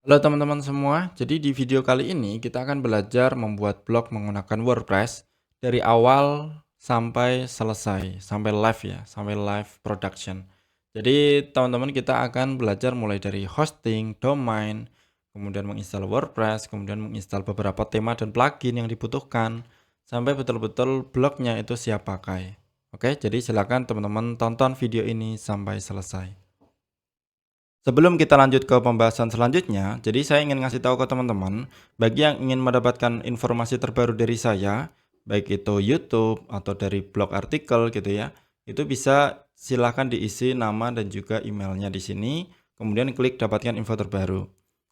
Halo teman-teman semua, jadi di video kali ini kita akan belajar membuat blog menggunakan WordPress dari awal sampai selesai, sampai live ya, sampai live production. Jadi teman-teman kita akan belajar mulai dari hosting, domain, kemudian menginstal WordPress, kemudian menginstal beberapa tema dan plugin yang dibutuhkan, sampai betul-betul blognya itu siap pakai. Oke, jadi silakan teman-teman tonton video ini sampai selesai. Sebelum kita lanjut ke pembahasan selanjutnya, jadi saya ingin ngasih tahu ke teman-teman, bagi yang ingin mendapatkan informasi terbaru dari saya, baik itu YouTube atau dari blog artikel gitu ya, itu bisa silakan diisi nama dan juga emailnya di sini, kemudian klik dapatkan info terbaru.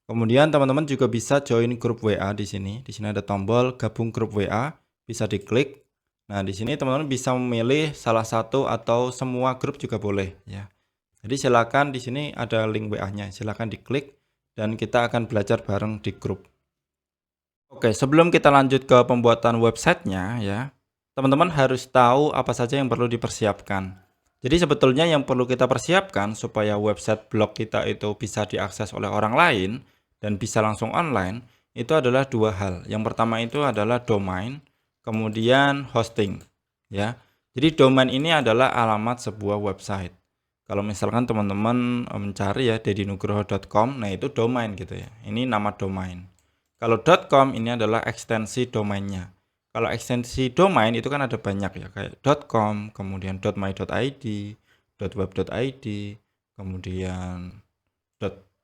Kemudian teman-teman juga bisa join grup WA di sini. Di sini ada tombol gabung grup WA, bisa diklik. Nah, di sini teman-teman bisa memilih salah satu atau semua grup juga boleh ya. Jadi silakan di sini ada link WA-nya, silakan diklik dan kita akan belajar bareng di grup. Oke, sebelum kita lanjut ke pembuatan websitenya ya, teman-teman harus tahu apa saja yang perlu dipersiapkan. Jadi sebetulnya yang perlu kita persiapkan supaya website blog kita itu bisa diakses oleh orang lain dan bisa langsung online, itu adalah dua hal. Yang pertama itu adalah domain, kemudian hosting ya. Jadi domain ini adalah alamat sebuah website. Kalau misalkan teman-teman mencari ya dedinugroho.com, nah itu domain gitu ya. Ini nama domain. Kalau .com ini adalah ekstensi domainnya. Kalau ekstensi domain itu kan ada banyak ya, kayak .com, kemudian .my.id, .web.id, kemudian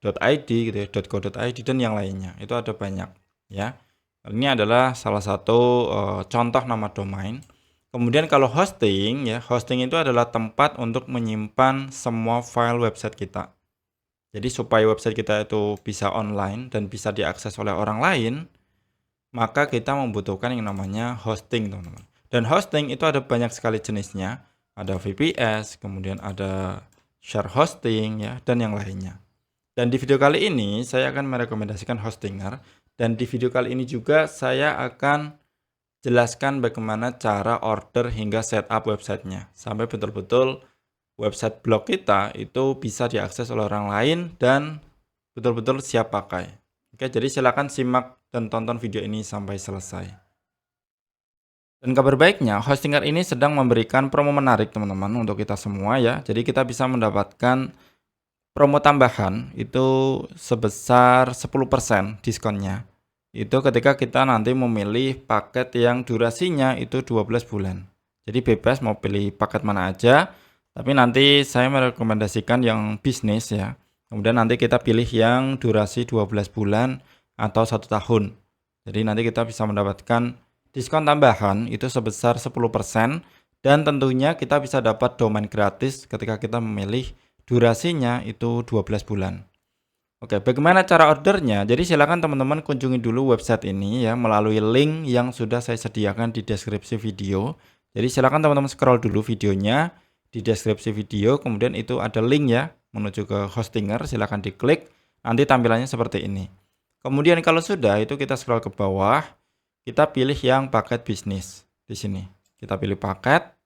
.id gitu ya, .co.id dan yang lainnya. Itu ada banyak ya. Ini adalah salah satu contoh nama domain. Kemudian kalau hosting ya, hosting itu adalah tempat untuk menyimpan semua file website kita. Jadi supaya website kita itu bisa online dan bisa diakses oleh orang lain, maka kita membutuhkan yang namanya hosting, teman-teman. Dan hosting itu ada banyak sekali jenisnya. Ada VPS, kemudian ada share hosting ya, dan yang lainnya. Dan di video kali ini saya akan merekomendasikan Hostinger, dan di video kali ini juga saya akan jelaskan bagaimana cara order hingga setup websitenya sampai betul-betul website blog kita itu bisa diakses oleh orang lain dan betul-betul siap pakai. Oke, jadi silakan simak dan tonton video ini sampai selesai. Dan kabar baiknya, Hostinger ini sedang memberikan promo menarik teman-teman untuk kita semua ya. Jadi kita bisa mendapatkan promo tambahan itu sebesar 10% diskonnya. Itu ketika kita nanti memilih paket yang durasinya itu 12 bulan. Jadi bebas mau pilih paket mana aja, tapi nanti saya merekomendasikan yang bisnis ya. Kemudian nanti kita pilih yang durasi 12 bulan atau 1 tahun. Jadi nanti kita bisa mendapatkan diskon tambahan itu sebesar 10% dan tentunya kita bisa dapat domain gratis ketika kita memilih durasinya itu 12 bulan. Oke, bagaimana cara ordernya? Jadi silakan teman-teman kunjungi dulu website ini ya melalui link yang sudah saya sediakan di deskripsi video. Jadi silakan teman-teman scroll dulu videonya di deskripsi video, kemudian itu ada link ya menuju ke Hostinger, silakan diklik. Nanti tampilannya seperti ini. Kemudian kalau sudah itu kita scroll ke bawah, kita pilih yang paket bisnis di sini. Kita pilih paket.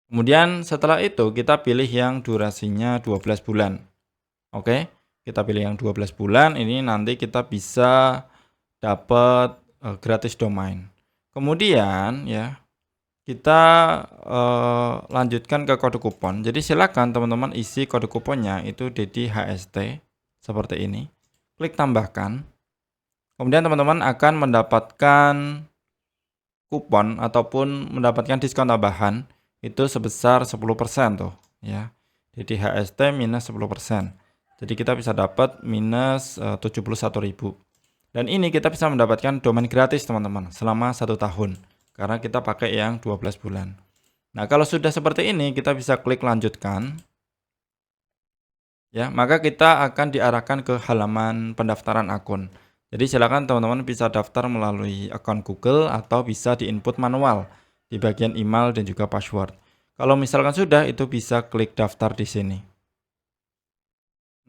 Kemudian setelah itu kita pilih yang durasinya 12 bulan. Oke, kita pilih yang 12 bulan, ini nanti kita bisa dapat gratis domain. Kemudian ya, kita lanjutkan ke kode kupon. Jadi silakan teman-teman isi kode kuponnya itu DEDIHST seperti ini. Klik tambahkan. Kemudian teman-teman akan mendapatkan kupon ataupun mendapatkan diskon tambahan itu sebesar 10% tuh ya. Jadi HST minus 10%. Jadi kita bisa dapat minus 71.000. Dan ini kita bisa mendapatkan domain gratis teman-teman selama 1 tahun karena kita pakai yang 12 bulan. Nah, kalau sudah seperti ini kita bisa klik lanjutkan. Ya, maka kita akan diarahkan ke halaman pendaftaran akun. Jadi silakan teman-teman bisa daftar melalui akun Google atau bisa diinput manual di bagian email dan juga password. Kalau misalkan sudah, itu bisa klik daftar di sini.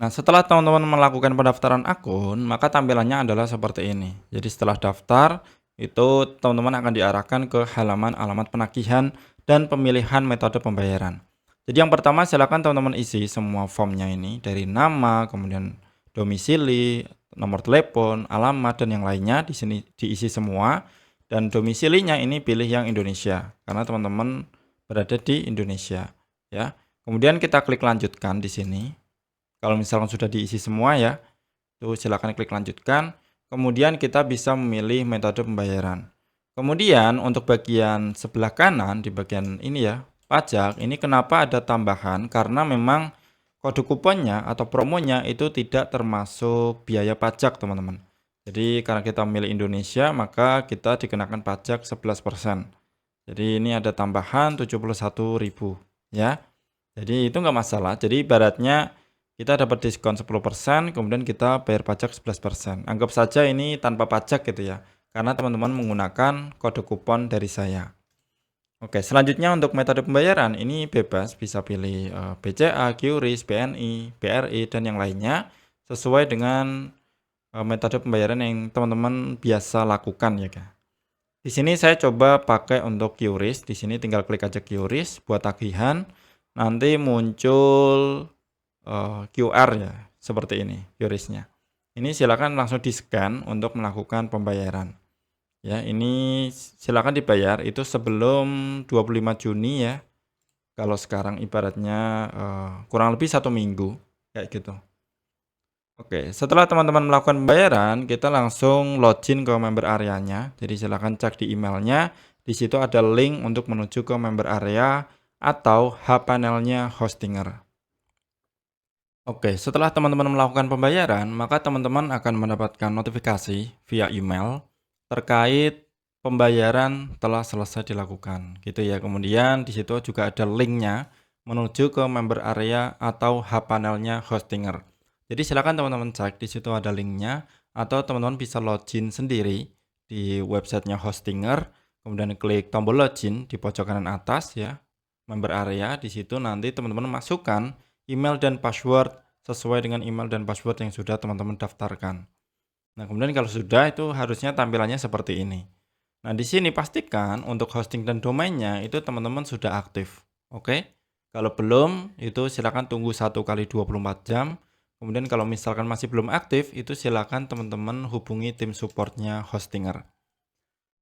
Nah, setelah teman-teman melakukan pendaftaran akun, maka tampilannya adalah seperti ini. Jadi setelah daftar, itu teman-teman akan diarahkan ke halaman alamat penagihan dan pemilihan metode pembayaran. Jadi yang pertama silakan teman-teman isi semua formnya ini dari nama, kemudian domisili, nomor telepon, alamat dan yang lainnya di sini diisi semua dan domisilinya ini pilih yang Indonesia karena teman-teman berada di Indonesia ya. Kemudian kita klik lanjutkan di sini. Kalau misalkan sudah diisi semua ya, tuh silakan klik lanjutkan. Kemudian kita bisa memilih metode pembayaran. Kemudian untuk bagian sebelah kanan di bagian ini ya, pajak, ini kenapa ada tambahan? Karena memang kode kuponnya atau promonya itu tidak termasuk biaya pajak, teman-teman. Jadi karena kita memilih Indonesia, maka kita dikenakan pajak 11%. Jadi ini ada tambahan 71.000 ya. Jadi itu nggak masalah. Jadi ibaratnya kita dapat diskon 10%, kemudian kita bayar pajak 11%. Anggap saja ini tanpa pajak gitu ya. Karena teman-teman menggunakan kode kupon dari saya. Oke, selanjutnya untuk metode pembayaran ini bebas, bisa pilih BCA, QRIS, BNI, BRI, dan yang lainnya sesuai dengan metode pembayaran yang teman-teman biasa lakukan ya, Kak. Di sini saya coba pakai untuk QRIS. Di sini tinggal klik aja QRIS buat tagihan. Nanti muncul QR ya, seperti ini QRIS-nya. Ini silakan langsung di-scan untuk melakukan pembayaran. Ya, ini silakan dibayar itu sebelum 25 Juni ya. Kalau sekarang ibaratnya kurang lebih 1 minggu kayak gitu. Oke, setelah teman-teman melakukan pembayaran, kita langsung login ke member area-nya. Jadi silakan cek di emailnya. Di situ ada link untuk menuju ke member area atau hPanel-nya Hostinger. Oke, setelah teman-teman melakukan pembayaran, maka teman-teman akan mendapatkan notifikasi via email terkait pembayaran telah selesai dilakukan, gitu ya. Kemudian di situ juga ada linknya menuju ke member area atau hPanel-nya Hostinger. Jadi silakan teman-teman cek di situ ada linknya atau teman-teman bisa login sendiri di websitenya Hostinger, kemudian klik tombol login di pojok kanan atas ya, member area. Di situ nanti teman-teman masukkan email dan password sesuai dengan email dan password yang sudah teman-teman daftarkan. Nah, kemudian kalau sudah itu harusnya tampilannya seperti ini. Nah, di sini pastikan untuk hosting dan domainnya itu teman-teman sudah aktif. Oke? Kalau belum, itu silakan tunggu 1 kali 24 jam. Kemudian kalau misalkan masih belum aktif, itu silakan teman-teman hubungi tim supportnya Hostinger.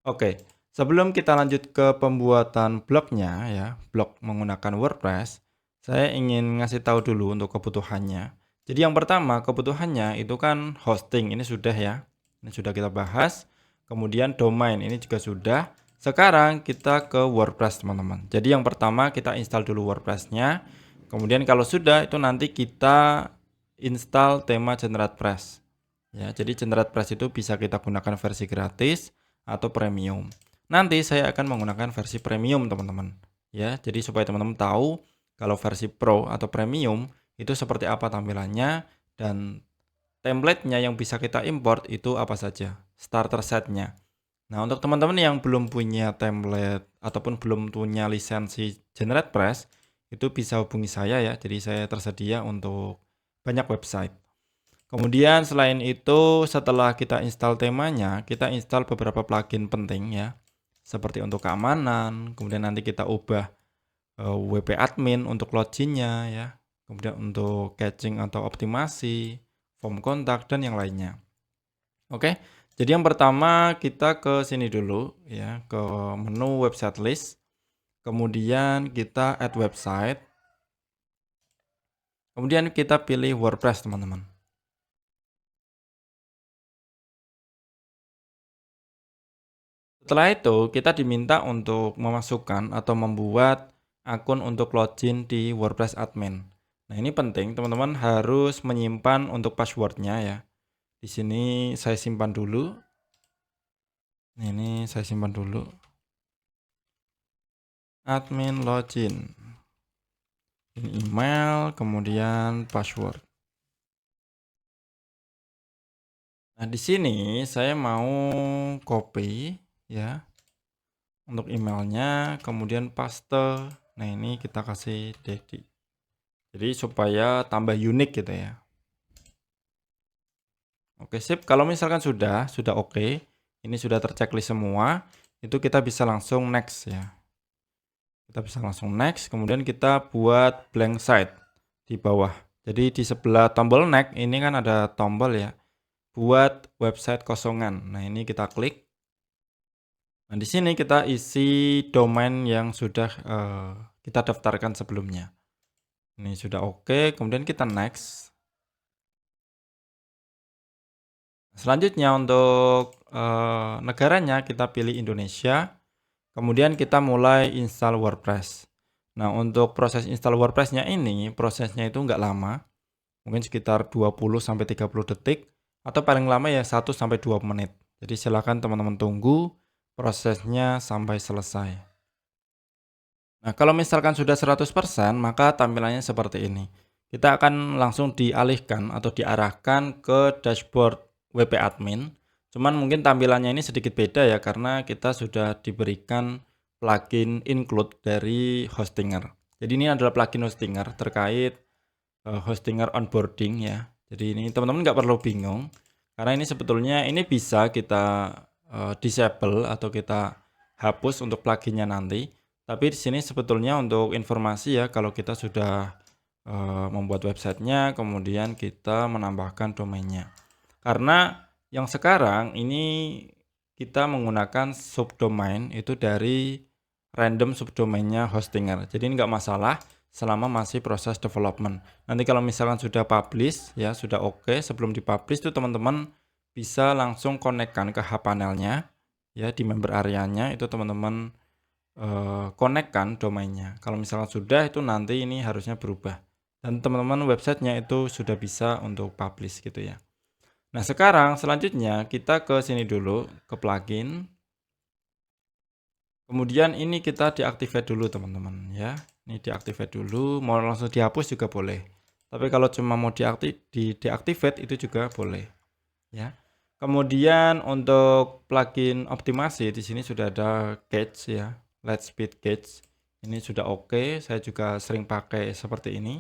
Oke, sebelum kita lanjut ke pembuatan blognya ya, blog menggunakan WordPress, saya ingin ngasih tahu dulu untuk kebutuhannya. Jadi yang pertama kebutuhannya itu kan hosting, ini sudah ya, ini sudah kita bahas. Kemudian domain, ini juga sudah. Sekarang kita ke WordPress teman-teman. Jadi yang pertama kita install dulu WordPress-nya. Kemudian kalau sudah itu nanti kita install tema GeneratePress. Ya, jadi GeneratePress itu bisa kita gunakan versi gratis atau premium. Nanti saya akan menggunakan versi premium teman-teman. Ya, jadi supaya teman-teman tahu kalau versi pro atau premium itu seperti apa tampilannya dan template-nya yang bisa kita import itu apa saja, starter set-nya. Nah, untuk teman-teman yang belum punya template ataupun belum punya lisensi GeneratePress, itu bisa hubungi saya ya. Jadi saya tersedia untuk banyak website. Kemudian selain itu, setelah kita install temanya, kita install beberapa plugin penting ya. Seperti untuk keamanan, kemudian nanti kita ubah WP admin untuk loginnya ya. Kemudian untuk caching atau optimasi, form kontak dan yang lainnya. Oke. Jadi yang pertama kita ke sini dulu ya, ke menu website list. Kemudian kita add website. Kemudian kita pilih WordPress, teman-teman. Setelah itu, kita diminta untuk memasukkan atau membuat akun untuk login di WordPress admin. Nah, ini penting, teman-teman harus menyimpan untuk passwordnya ya. Di sini saya simpan dulu. Ini saya simpan dulu. Admin login. Ini email, kemudian password. Nah, di sini saya mau copy ya untuk emailnya, kemudian paste. Nah, ini kita kasih Dedi. Jadi supaya tambah unik gitu ya. Oke, sip. Kalau misalkan sudah oke, ini sudah terchecklist semua, itu kita bisa langsung next ya. Kita bisa langsung next, kemudian kita buat blank site di bawah. Jadi di sebelah tombol next ini kan ada tombol ya, buat website kosongan. Nah, ini kita klik. Nah, di sini kita isi domain yang sudah kita daftarkan sebelumnya. Ini sudah oke, kemudian kita next. Selanjutnya untuk negaranya kita pilih Indonesia. Kemudian kita mulai install WordPress. Nah, untuk proses install WordPress-nya ini, prosesnya itu nggak lama. Mungkin sekitar 20-30 detik. Atau paling lama ya 1-2 menit. Jadi silakan teman-teman tunggu prosesnya sampai selesai. Nah, kalau misalkan sudah 100%, maka tampilannya seperti ini. Kita akan langsung dialihkan atau diarahkan ke dashboard WP Admin. Cuman mungkin tampilannya ini sedikit beda ya, karena kita sudah diberikan plugin include dari Hostinger. Jadi ini adalah plugin Hostinger terkait Hostinger onboarding ya. Jadi ini teman-teman nggak perlu bingung, karena ini sebetulnya ini bisa kita disable atau kita hapus untuk pluginnya nanti. Tapi di sini sebetulnya untuk informasi ya, kalau kita sudah membuat websitenya, kemudian kita menambahkan domainnya. Karena yang sekarang ini kita menggunakan subdomain itu dari random subdomainnya Hostinger. Jadi ini nggak masalah selama masih proses development. Nanti kalau misalkan sudah publish ya, sudah oke, sebelum dipublish itu teman-teman bisa langsung konekkan ke hPanelnya ya, di member areanya itu teman-teman konekkan domainnya. Kalau misalkan sudah, itu nanti ini harusnya berubah. Dan teman-teman websitenya itu sudah bisa untuk publish gitu ya. Nah, sekarang selanjutnya kita ke sini dulu, ke plugin. Kemudian ini kita deactivate dulu teman-teman ya. Ini deactivate dulu, mau langsung dihapus juga boleh. Tapi kalau cuma mau deactivate itu juga boleh ya. Kemudian untuk plugin optimasi di sini sudah ada Gauge ya, Lightspeed Gauge. Ini sudah oke, saya juga sering pakai seperti ini.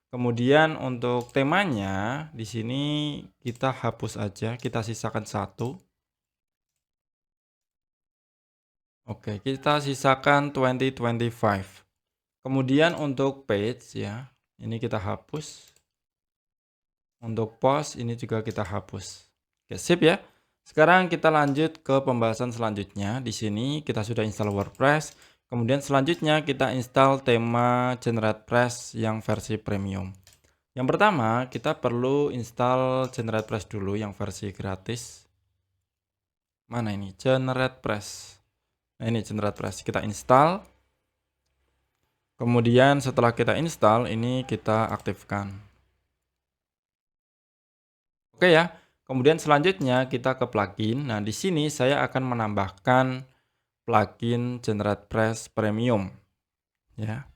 Kemudian untuk temanya di sini kita hapus aja, kita sisakan satu. Oke, kita sisakan 2025. Kemudian untuk page ya, ini kita hapus. Untuk post ini juga kita hapus. Oke, sip ya. Sekarang kita lanjut ke pembahasan selanjutnya. Di sini kita sudah install WordPress. Kemudian selanjutnya kita install tema GeneratePress yang versi premium. Yang pertama, kita perlu install GeneratePress dulu yang versi gratis. Mana ini? GeneratePress. Nah, ini GeneratePress. Kita install. Kemudian setelah kita install, ini kita aktifkan. Oke ya. Kemudian selanjutnya kita ke plugin. Nah, di sini saya akan menambahkan plugin GeneratePress Premium ya.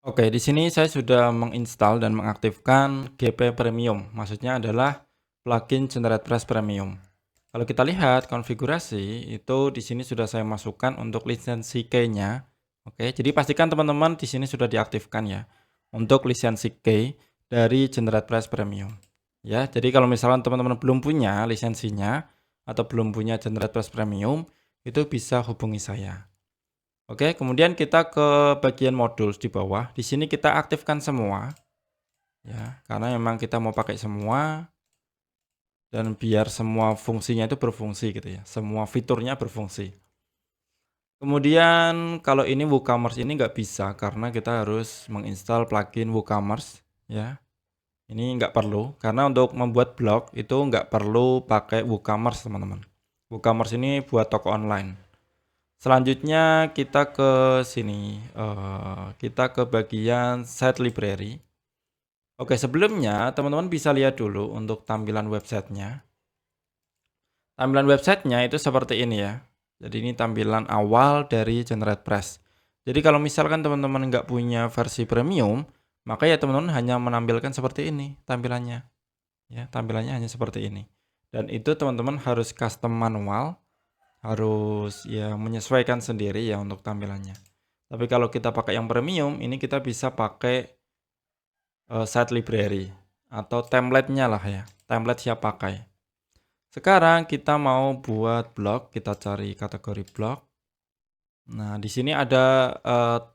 Oke, di sini saya sudah menginstal dan mengaktifkan GP Premium. Maksudnya adalah plugin GeneratePress Premium. Kalau kita lihat konfigurasi itu di sini sudah saya masukkan untuk lisensi key-nya. Oke, jadi pastikan teman-teman di sini sudah diaktifkan ya untuk lisensi key dari GeneratePress Premium. Ya, jadi kalau misalnya teman-teman belum punya lisensinya atau belum punya GeneratePress Premium, itu bisa hubungi saya. Oke, kemudian kita ke bagian modul di bawah. Di sini kita aktifkan semua. Ya, karena memang kita mau pakai semua dan biar semua fungsinya itu berfungsi gitu ya. Semua fiturnya berfungsi. Kemudian kalau ini WooCommerce ini nggak bisa karena kita harus menginstal plugin WooCommerce ya. Ini nggak perlu, karena untuk membuat blog itu nggak perlu pakai WooCommerce teman-teman. WooCommerce ini buat toko online. Selanjutnya kita ke sini, kita ke bagian site library. Oke, sebelumnya teman-teman bisa lihat dulu untuk tampilan websitenya. Tampilan websitenya itu seperti ini ya. Jadi ini tampilan awal dari GeneratePress. Jadi kalau misalkan teman-teman nggak punya versi premium, maka ya teman-teman hanya menampilkan seperti ini tampilannya. Ya, tampilannya hanya seperti ini. Dan itu teman-teman harus custom manual, harus ya menyesuaikan sendiri ya untuk tampilannya. Tapi kalau kita pakai yang premium, ini kita bisa pakai site library atau template-nya lah ya. Template siap pakai. Sekarang kita mau buat blog, kita cari kategori blog. Nah, di sini ada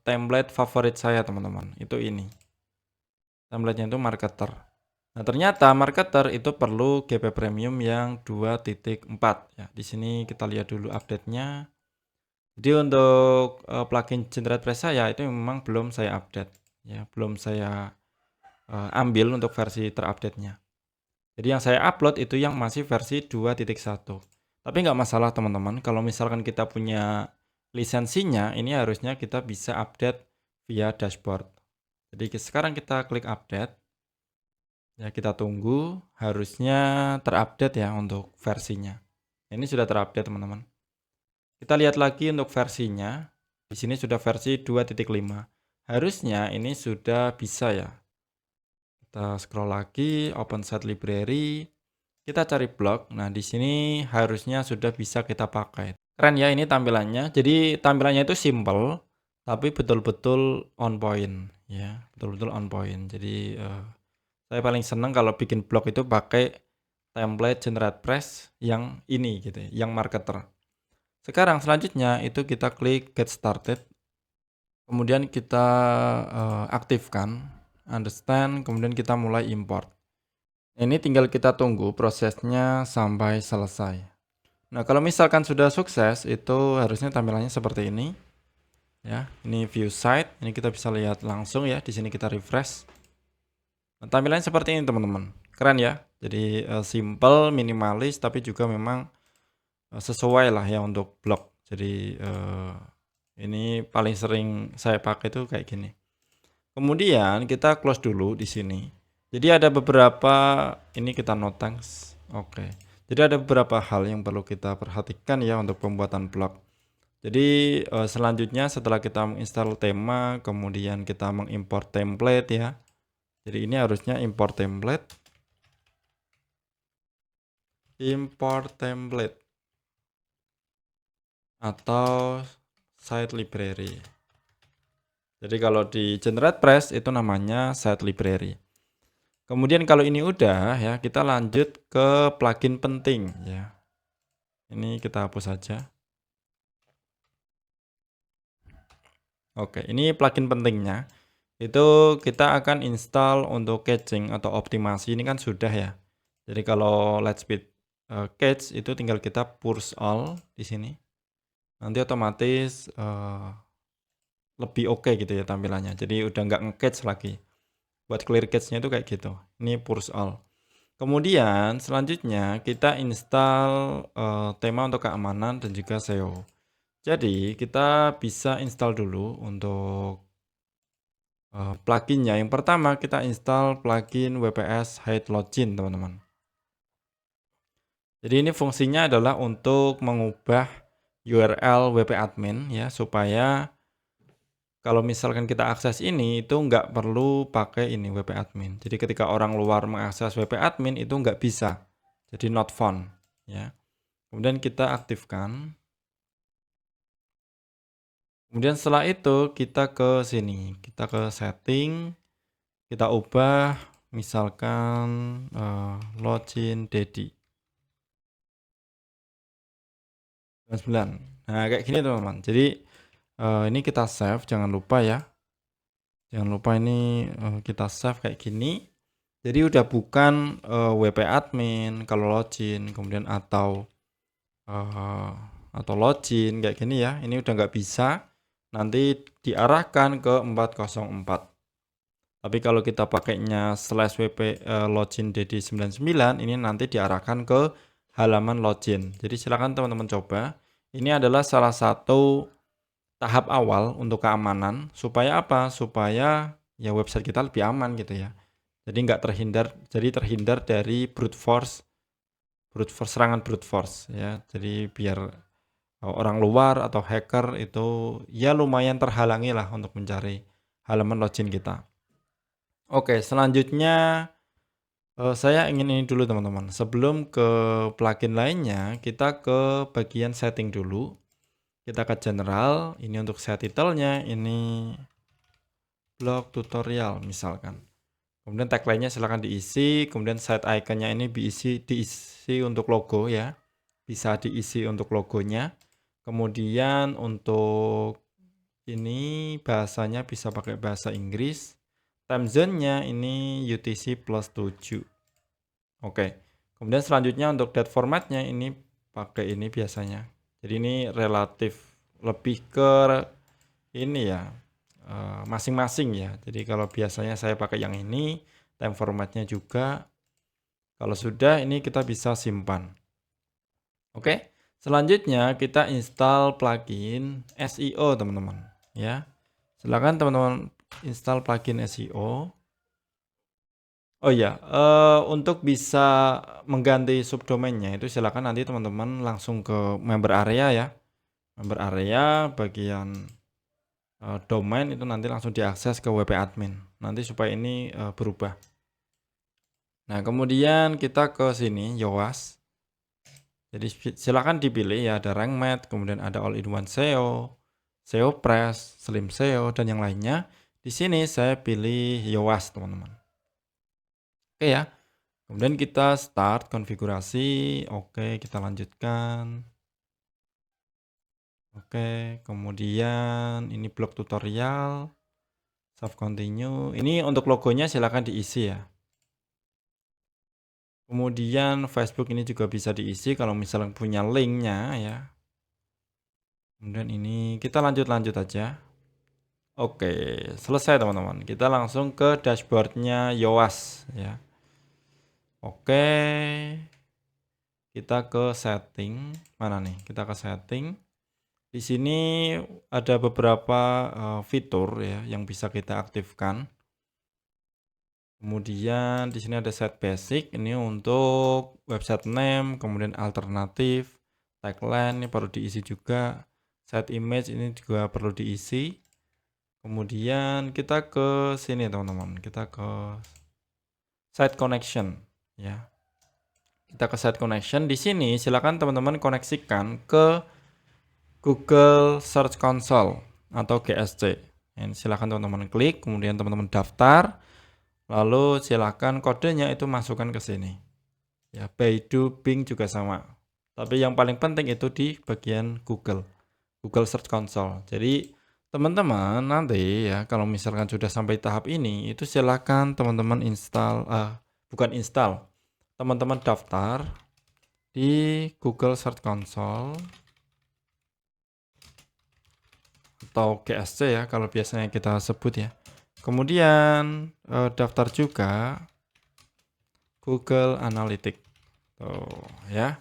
template favorit saya, teman-teman. Itu ini. Template-nya itu marketer. Nah, ternyata marketer itu perlu GP Premium yang 2.4 ya. Di sini kita lihat dulu update-nya. Jadi untuk plugin GeneratePress saya itu memang belum saya update ya, belum saya ambil untuk versi terupdate-nya. Jadi yang saya upload itu yang masih versi 2.1. Tapi nggak masalah teman-teman, kalau misalkan kita punya lisensinya, ini harusnya kita bisa update via dashboard. Jadi sekarang kita klik update. Ya, kita tunggu, harusnya terupdate ya untuk versinya. Ini sudah terupdate, teman-teman. Kita lihat lagi untuk versinya. Di sini sudah versi 2.5. Harusnya ini sudah bisa ya. Kita scroll lagi, open site library. Kita cari blog. Nah, di sini harusnya sudah bisa kita pakai. Keren ya ini tampilannya. Jadi tampilannya itu simple, tapi betul-betul on point ya, betul-betul on point. Jadi saya paling seneng kalau bikin blog itu pakai template GeneratePress yang ini gitu ya, yang marketer. Sekarang selanjutnya itu kita klik get started. Kemudian kita aktifkan understand, kemudian kita mulai import. Ini tinggal kita tunggu prosesnya sampai selesai. Nah, kalau misalkan sudah sukses itu harusnya tampilannya seperti ini. Ya, ini view site, ini kita bisa lihat langsung ya, di sini kita refresh. Nah, tampilannya seperti ini teman-teman. Keren ya. Jadi simple, minimalis, tapi juga memang sesuai lah ya untuk blog. Jadi ini paling sering saya pakai itu kayak gini. Kemudian kita close dulu di sini. Jadi ada beberapa, ini kita no thanks. Oke. Jadi ada beberapa hal yang perlu kita perhatikan ya untuk pembuatan blog. Jadi selanjutnya setelah kita menginstal tema, kemudian kita mengimport template ya. Jadi ini harusnya import template. Import template atau site library. Jadi kalau di GeneratePress itu namanya site library. Kemudian kalau ini udah ya, kita lanjut ke plugin penting ya. Ini kita hapus saja. Oke, ini plugin pentingnya. Itu kita akan install untuk caching atau optimasi ini kan sudah ya. Jadi kalau Lightspeed cache itu tinggal kita push all di sini. Nanti otomatis lebih oke gitu ya tampilannya. Jadi udah nggak nge-cache lagi. Buat clear cache-nya itu kayak gitu. Ini push all. Kemudian selanjutnya kita install tema untuk keamanan dan juga SEO. Jadi kita bisa install dulu untuk pluginnya. Yang pertama kita install plugin WPS Hide Login teman-teman. Jadi ini fungsinya adalah untuk mengubah URL WP admin ya, supaya kalau misalkan kita akses ini itu nggak perlu pakai ini WP admin. Jadi ketika orang luar mengakses WP admin itu nggak bisa. Jadi not found ya. Kemudian kita aktifkan. Kemudian setelah itu kita ke sini, kita ke setting, kita ubah misalkan login Dedi 99. Nah, kayak gini teman-teman. Jadi ini kita save, jangan lupa ya. Jangan lupa ini kita save kayak gini. Jadi udah bukan WP admin kalau login, kemudian atau login kayak gini ya. Ini udah nggak bisa. Nanti diarahkan ke 404. Tapi kalau kita pakainya /wp login dd99 ini nanti diarahkan ke halaman login. Jadi silakan teman-teman coba. Ini adalah salah satu tahap awal untuk keamanan supaya apa? Supaya ya website kita lebih aman gitu ya. Jadi nggak terhindar dari serangan brute force ya. Jadi biar orang luar atau hacker itu ya lumayan terhalangi lah untuk mencari halaman login kita. Oke, selanjutnya saya ingin ini dulu teman-teman. Sebelum ke plugin lainnya, kita ke bagian setting dulu. Kita ke general, ini untuk set title-nya, ini blog tutorial misalkan. Kemudian tagline-nya silahkan diisi, kemudian site icon-nya ini diisi untuk logo ya. Bisa diisi untuk logonya. Kemudian untuk ini bahasanya bisa pakai bahasa Inggris. Time zone-nya ini UTC plus 7. Oke. Kemudian selanjutnya untuk date formatnya ini pakai ini biasanya. Jadi ini relatif lebih ke ini ya, masing-masing ya. Jadi kalau biasanya saya pakai yang ini, time formatnya juga. Kalau sudah ini kita bisa simpan. Oke. Selanjutnya kita install plugin SEO teman-teman ya. Silakan teman-teman install plugin SEO. Oh iya, untuk bisa mengganti subdomainnya itu silakan nanti teman-teman langsung ke member area ya. Member area bagian domain itu nanti langsung diakses ke WP admin. Nanti supaya ini berubah. Nah, kemudian kita ke sini Yoast. Jadi silakan dipilih ya, ada rank match, kemudian ada all-in-one SEO, SEO Press, Slim SEO dan yang lainnya. Di sini saya pilih Yoast, teman-teman. Oke ya. Kemudian kita start konfigurasi. Oke, kita lanjutkan. Oke, kemudian ini blog tutorial. Save continue. Ini untuk logonya silakan diisi ya. Kemudian Facebook ini juga bisa diisi kalau misalnya punya linknya ya. Kemudian ini kita lanjut aja. Oke, selesai teman-teman. Kita langsung ke dashboardnya Yoast ya. Oke, kita ke setting. Mana nih? Kita ke setting. Di sini ada beberapa fitur ya yang bisa kita aktifkan. Kemudian di sini ada set basic, ini untuk website name, kemudian alternatif, tagline ini perlu diisi juga, set image ini juga perlu diisi. Kemudian kita ke sini teman-teman, kita ke site connection ya. Kita ke site connection, di sini silakan teman-teman koneksikan ke Google Search Console atau GSC. Ini silakan teman-teman klik, kemudian teman-teman daftar. Lalu silakan kodenya itu masukkan ke sini. Ya, Baidu, Bing juga sama. Tapi yang paling penting itu di bagian Google Search Console. Jadi teman-teman nanti ya kalau misalkan sudah sampai tahap ini itu silakan teman-teman teman-teman daftar di Google Search Console atau GSC ya kalau biasanya kita sebut ya. Kemudian daftar juga Google Analytics. Tuh ya.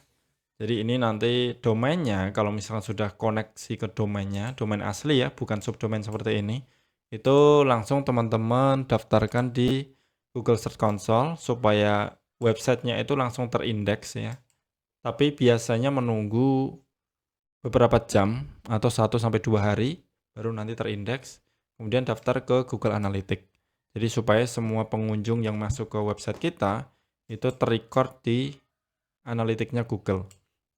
Jadi ini nanti domainnya kalau misalkan sudah koneksi ke domainnya, domain asli ya, bukan subdomain seperti ini. Itu langsung teman-teman daftarkan di Google Search Console supaya websitenya itu langsung terindeks ya. Tapi biasanya menunggu beberapa jam atau 1-2 hari baru nanti terindeks. Kemudian daftar ke Google Analytics. Jadi supaya semua pengunjung yang masuk ke website kita itu terrecord di analitiknya Google.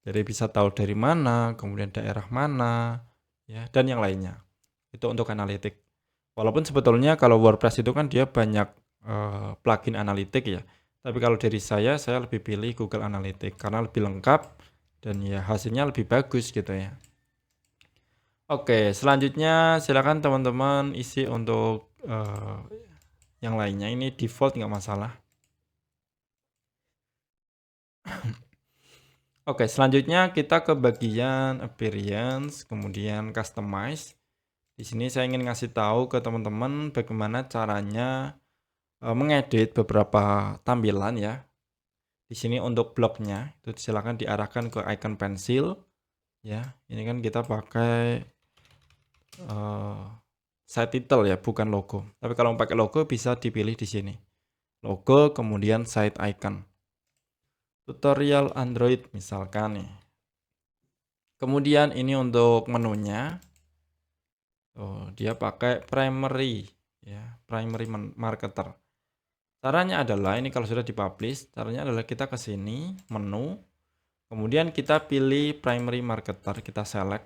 Jadi bisa tahu dari mana, kemudian daerah mana, ya, dan yang lainnya. Itu untuk analitik. Walaupun sebetulnya kalau WordPress itu kan dia banyak plugin analitik ya. Tapi kalau dari saya lebih pilih Google Analytics karena lebih lengkap dan ya hasilnya lebih bagus gitu ya. Oke, selanjutnya silakan teman-teman isi untuk yang lainnya. Ini default nggak masalah. Oke, selanjutnya kita ke bagian appearance, kemudian customize. Di sini saya ingin ngasih tahu ke teman-teman bagaimana caranya mengedit beberapa tampilan ya. Di sini untuk blognya itu silakan diarahkan ke icon pensil ya. Ini kan kita pakai site title ya, bukan logo. Tapi kalau mau pakai logo bisa dipilih di sini. Logo kemudian site icon. Tutorial Android misalkan nih. Kemudian ini untuk menunya. Oh, dia pakai primary ya, primary marketer. Caranya adalah ini kalau sudah dipublish, caranya adalah kita ke sini, menu. Kemudian kita pilih primary marketer, kita select.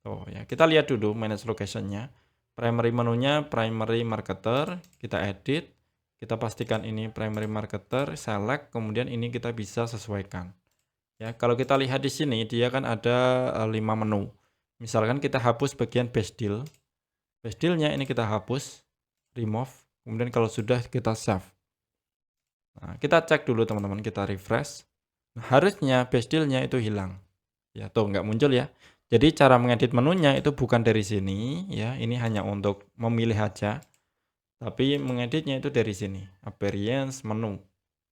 Oh ya, kita lihat dulu manage location-nya. Primary menunya primary marketer, kita edit, Kita pastikan ini primary marketer, select, kemudian ini kita bisa sesuaikan. Ya, kalau kita lihat di sini dia kan ada 5 menu. Misalkan kita hapus bagian base deal. Base deal-nya ini kita hapus, remove, kemudian kalau sudah kita save. Nah, kita cek dulu teman-teman, kita refresh. Nah, harusnya base deal-nya itu hilang. Ya, tuh nggak muncul ya. Jadi cara mengedit menunya itu bukan dari sini ya, ini hanya untuk memilih aja. Tapi mengeditnya itu dari sini, appearance, menu.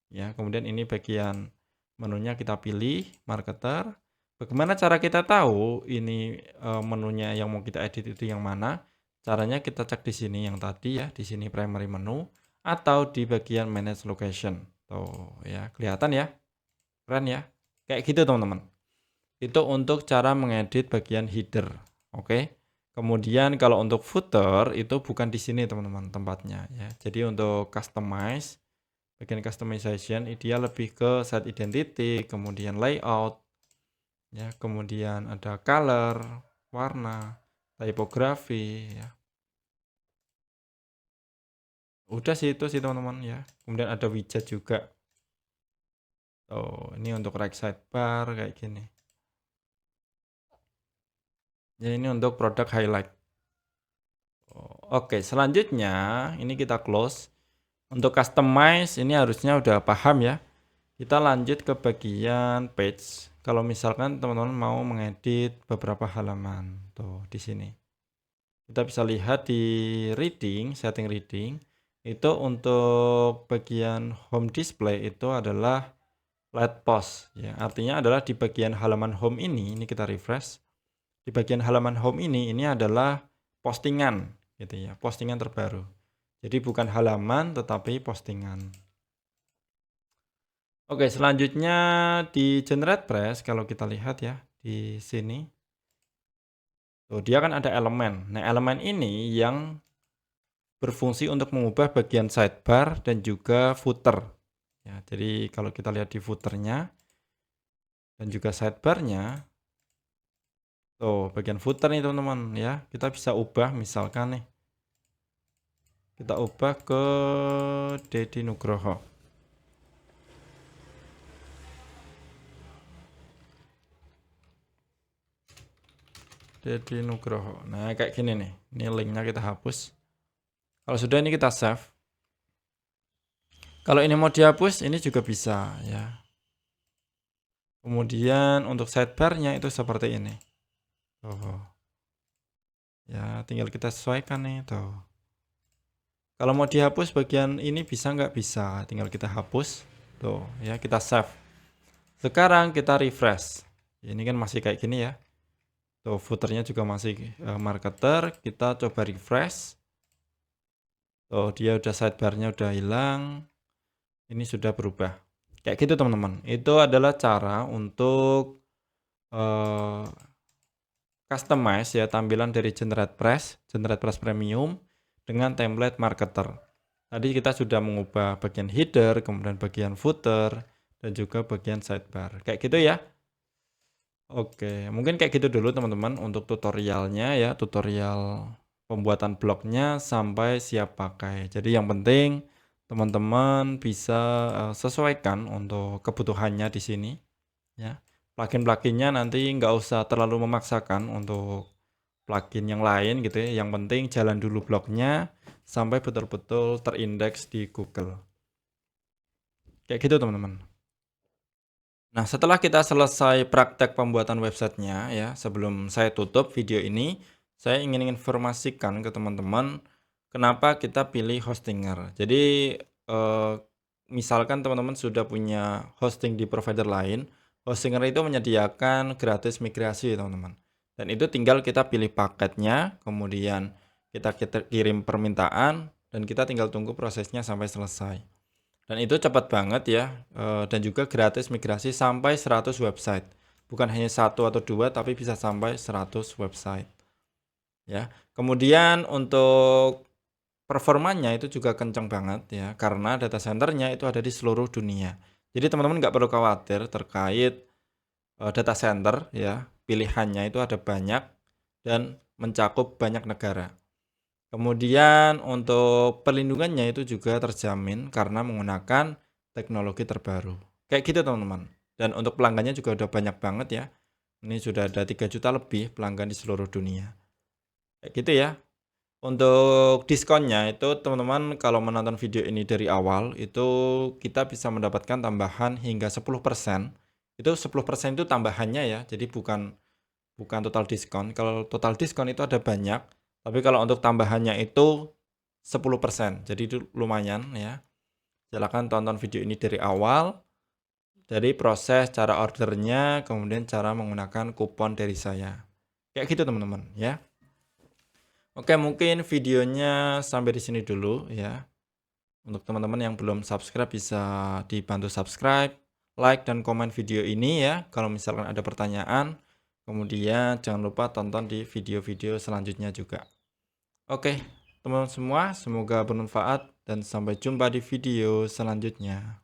Ya, kemudian ini bagian menunya kita pilih, marketer. Bagaimana cara kita tahu ini menunya yang mau kita edit itu yang mana? Caranya kita cek di sini yang tadi ya, di sini primary menu atau di bagian manage location. Tuh ya, kelihatan ya? Keren ya? Kayak gitu teman-teman. Itu untuk cara mengedit bagian header. Oke. Kemudian kalau untuk footer itu bukan di sini teman-teman tempatnya ya. Jadi untuk customize, bagian customization dia lebih ke set identity, kemudian layout ya, kemudian ada color, warna, typography ya. Udah sih itu sih teman-teman ya. Kemudian ada widget juga. Oh, ini untuk right sidebar kayak gini. Ya ini untuk produk highlight. Oke, selanjutnya ini kita close. Untuk customize ini harusnya udah paham ya. Kita lanjut ke bagian page. Kalau misalkan teman-teman mau mengedit beberapa halaman, tuh di sini. Kita bisa lihat di reading, setting reading, itu untuk bagian home display itu adalah let post ya. Artinya adalah di bagian halaman home ini kita refresh. Di bagian halaman home ini adalah postingan gitu ya, postingan terbaru. Jadi bukan halaman tetapi postingan. Oke, selanjutnya di generate press kalau kita lihat ya di sini. Tuh, dia kan ada elemen. Nah, elemen ini yang berfungsi untuk mengubah bagian sidebar dan juga footer. Ya, jadi kalau kita lihat di footernya dan juga sidebarnya, tuh bagian footer nih teman-teman ya, kita bisa ubah misalkan nih. Kita ubah ke Deddy Nugroho. Deddy Nugroho. Nah, kayak gini nih. Ini linknya kita hapus. Kalau sudah ini kita save. Kalau ini mau dihapus, ini juga bisa ya. Kemudian untuk sidebarnya itu seperti ini. Tuh. Ya, tinggal kita sesuaikan nih. Tuh. Kalau mau dihapus bagian ini bisa nggak? Bisa. Tinggal kita hapus. Tuh, ya kita save. Sekarang kita refresh. Ini kan masih kayak gini ya. Tuh, footernya juga masih marketer. Kita coba refresh. Tuh, dia udah sidebarnya udah hilang. Ini sudah berubah. Kayak gitu teman-teman. Itu adalah cara untuk customize ya tampilan dari Generate Press Premium dengan template marketer. Tadi kita sudah mengubah bagian header, kemudian bagian footer, dan juga bagian sidebar. Kayak gitu ya. Oke, mungkin kayak gitu dulu teman-teman untuk tutorialnya ya, tutorial pembuatan blognya sampai siap pakai. Jadi yang penting teman-teman bisa sesuaikan untuk kebutuhannya di sini ya. Plugin-pluginnya nanti nggak usah terlalu memaksakan untuk plugin yang lain gitu ya. Yang penting jalan dulu blognya sampai betul-betul terindeks di Google. Kayak gitu teman-teman. Nah, setelah kita selesai praktek pembuatan websitenya ya, sebelum saya tutup video ini, saya ingin informasikan ke teman-teman kenapa kita pilih Hostinger. Jadi, misalkan teman-teman sudah punya hosting di provider lain, Hostinger itu menyediakan gratis migrasi teman-teman. Dan itu tinggal kita pilih paketnya, kemudian kita kirim permintaan, dan kita tinggal tunggu prosesnya sampai selesai. Dan itu cepat banget ya, dan juga gratis migrasi sampai 100 website. Bukan hanya 1 atau 2, tapi bisa sampai 100 website. Ya. Kemudian untuk performanya itu juga kencang banget ya, karena data centernya itu ada di seluruh dunia. Jadi teman-teman nggak perlu khawatir terkait data center ya, pilihannya itu ada banyak dan mencakup banyak negara. Kemudian untuk perlindungannya itu juga terjamin karena menggunakan teknologi terbaru. Kayak gitu teman-teman. Dan untuk pelanggannya juga udah banyak banget ya. Ini sudah ada 3 juta lebih pelanggan di seluruh dunia. Kayak gitu ya. Untuk diskonnya itu teman-teman kalau menonton video ini dari awal itu kita bisa mendapatkan tambahan hingga 10%. Itu 10% itu tambahannya ya. Jadi bukan total diskon. Kalau total diskon itu ada banyak, tapi kalau untuk tambahannya itu 10%. Jadi itu lumayan ya. Silahkan tonton video ini dari awal, dari proses cara ordernya, kemudian cara menggunakan kupon dari saya. Kayak gitu teman-teman ya. Oke, mungkin videonya sampai di sini dulu ya. Untuk teman-teman yang belum subscribe bisa dibantu subscribe, like, dan komen video ini ya. Kalau misalkan ada pertanyaan, kemudian jangan lupa tonton di video-video selanjutnya juga. Oke, teman-teman semua, semoga bermanfaat dan sampai jumpa di video selanjutnya.